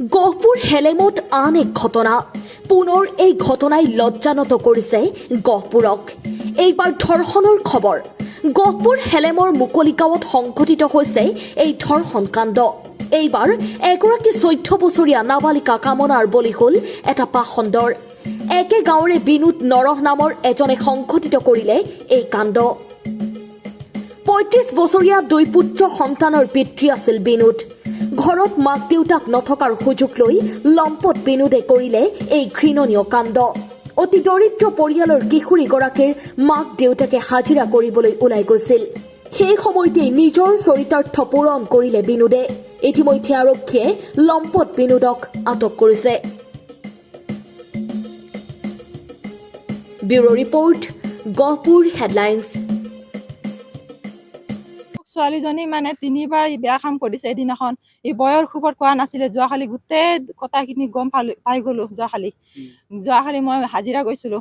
গহপুৰ হেলেমত আন এক ঘটনা। পুনৰ এই ঘটনাই লজ্জানত কৰিছে গহপুৰক। এইবাৰ ধৰ্ষণৰ খবৰ। গহপুৰ হেলেমৰ মুকলি গাঁৱত সংঘটিত হৈছে এই ধৰ্ষণ কাণ্ড। এইবাৰ এগৰাকী 14 বছৰীয়া নাবালিকা কামনাৰ বলি হ'ল এটা পাখণ্ডৰ। একে গাঁৱৰে বিনোদ নৰহ নামৰ এজনে সংঘটিত কৰিলে এই কাণ্ড। 35 বছৰীয়া দুই পুত্ৰ সন্তানৰ পিতৃ আছিল বিনোদ। ঘৰত মাক দেউতাক নথকাৰ সুযোগ লৈ লম্পট বিনোদে কৰিলে এই ঘৃণনীয় কাণ্ড। অতি দৰিদ্ৰ পৰিয়ালৰ কিশোৰীগৰাকীৰ মাক দেউতাকে হাজিৰা কৰিবলৈ ওলাই গৈছিল। সেই সময়তেই নিজৰ চৰিতাৰ্থ পূৰণ কৰিলে বিনোদে। ইতিমধ্যে আৰক্ষীয়ে লম্পট বিনোদক আটক কৰিছে। Bureau report, Gohpur headlines. ছোৱালীজনী মানে 3বাৰ বেয়া কাম কৰিছে। এদিনাখন এই বয়ৰ খবৰত কোৱা নাছিলে, যোৱাকালি গোটেই কথাখিনি গম পাই গলো। যোৱাকালি মই হাজিৰা গৈছিলো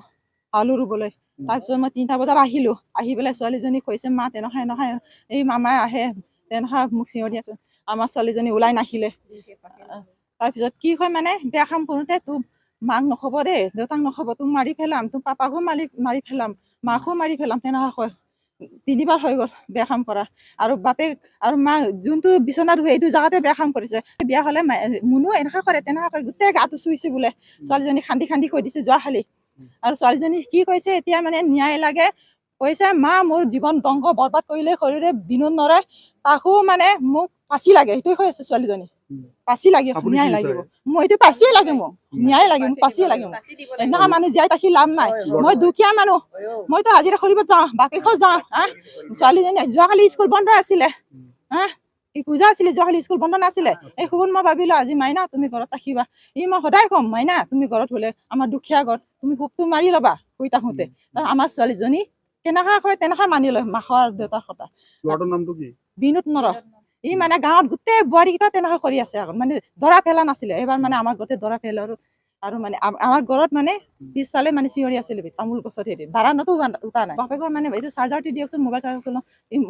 আলু ৰুবলৈ। তাৰপিছত মই 3টা বজাত আহিলো। আহি পেলাই ছোৱালীজনীক কৈছে, মা তেনেকুৱা নহয়, এই মামাই আহে তেনেকুৱা মোক চিঞৰি আছো। আমাৰ ছোৱালীজনী ওলাই নাহিলে। তাৰপিছত কি কয় মানে, বেয়া কাম কৰোঁতে তোক মাক নখব দেই, দেউতাক নখব, তোক মাৰি পেলাম, তোক পাপাকো মাৰি পেলাম, মাকো মাৰি পেলাম, তেনেকুৱা কয়। 3বাৰ হৈ গ'ল বেয়া কাম কৰা। আৰু বাপেক আৰু মা যোনটো বিচনাত শুৱে এইটো জেগাতে বেয়া কাম কৰিছে। বিয়া হলে মুনো এনেকুৱা কৰে তেনেকুৱা কৰে, গোটেই গাটো চুইছে বোলে। ছোৱালীজনী খান্দি খান্দি কৈ দিছে যোৱাকালি। আৰু ছোৱালীজনী কি কৈছে, এতিয়া মানে ন্যায় লাগে। কৈছে, মা মোৰ জীৱন ধ্বংস বৰবাদ কৰিলে শৰীৰে বিনোদ নৰয়, তাকো মানে মোক ফাঁচি লাগে। সেইটোৱে কৈ আছে ছোৱালীজনী। ফাঁচি লাগে, ন্যায় লাগিব। মই এইটো ফাঁচিয়ে লাগে, মোক ন্যায় লাগে, মোক ফাঁচিয়ে লাগে। মোক এনেকুৱা মানুহ জীয়াই থাকি লাভ নাই। মই দুখীয়া মানুহ, মইতো হাজিৰা কৰিব যাওঁ, বাপেকো যাওঁ। ছোৱালীজনী যোৱাকালি স্কুল বন্ধ আছিলে, পূজা আছিলে, যোৱাকালি স্কুল বন্ধ নাছিলে। এই সময়ত মই ভাবিলো আজি মাইনা তুমি ঘৰত থাকিবা। মই সদায় কম, মাইনা তুমি ঘৰত হলে আমাৰ দুখীয়া ঘৰ, তুমি খুবটো মাৰি ল'বা শুই থাকোতে। আমাৰ ছোৱালীজনী কেনেকুৱা কয় তেনেকুৱা মানি লয় মাকৰ দেউতাৰ কথা। বিনোদ নৰহ। মানে গাঁৱত গোটেই বোৱাৰীকেইটা তেনেকুৱা কৰি আছে। মানে দৰা পেলা নাছিলে, এইবাৰ মানে আমাৰ গোটেই দৰা পেলা। আৰু মানে আমাৰ ঘৰত মানে পিছফালে মানে চিঞৰি আছিলে তামোল গছত হেৰি বাৰাণ্ডাতো উঠা নাই। বাপেকৰ মানে এইটো চাৰ্জাৰটো দিয়কচোন, মোবাইল চাৰ্জাৰটো লওঁ।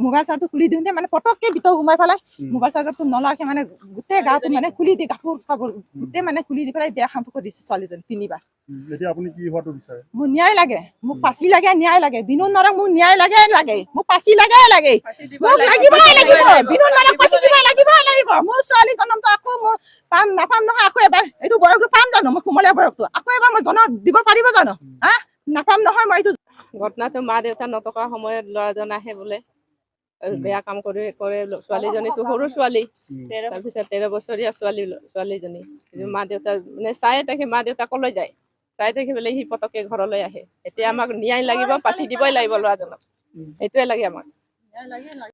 মোবাইল চাৰ্জাৰটো খুলি দিওঁতে মানে পটককে ভিতৰত সোমাই পেলাই মোবাইল চাৰ্জাৰটো নলোৱাকে মানে গোটেই গাটো মানে খুলি দি কাপোৰ চাপোৰ গোটেই মানে খুলি দি পেলাই বেয়া কাম কৰি দিছে ছোৱালীজনী 3বাৰ। মোক ন্যায় লাগে, মোক ফাঁচি লাগে, ন্যায় লাগে। বিনোদ নৰক মোক ন্যায় লাগে, মোক ফাঁচি লাগে, মোক লাগিবই লাগিব। বিনোদ নৰক ফাঁচি দিবই লাগিব। মোৰ ছোৱালী জনমটো আকৌ মোৰ পাম নাপাম নহয়। আকৌ এবাৰ এইটো বয়সটো পাম জানো? মই কোমলীয়া বয়সটো আকৌ এবাৰ মই জনম দিব পাৰিব জানো? নাপাম নহয় মই এইটো। ঘটনাটো মা দেউতা নথকাৰ সময়ত ল'ৰাজন আহে বোলে, বেয়া কাম কৰে। ছোৱালীজনীতো সৰু ছোৱালী, তাৰপিছত 13 বছৰীয়া ছোৱালীজনী মা দেউতা মানে চাই থাকি মা দেউতাকলৈ যায়। চাই থাকি পেলাই সি পটককে ঘৰলৈ আহে। এতিয়া আমাক ন্যায় লাগিব, ফাঁচি দিবই লাগিব ল'ৰাজনক। সেইটোৱে লাগে আমাক।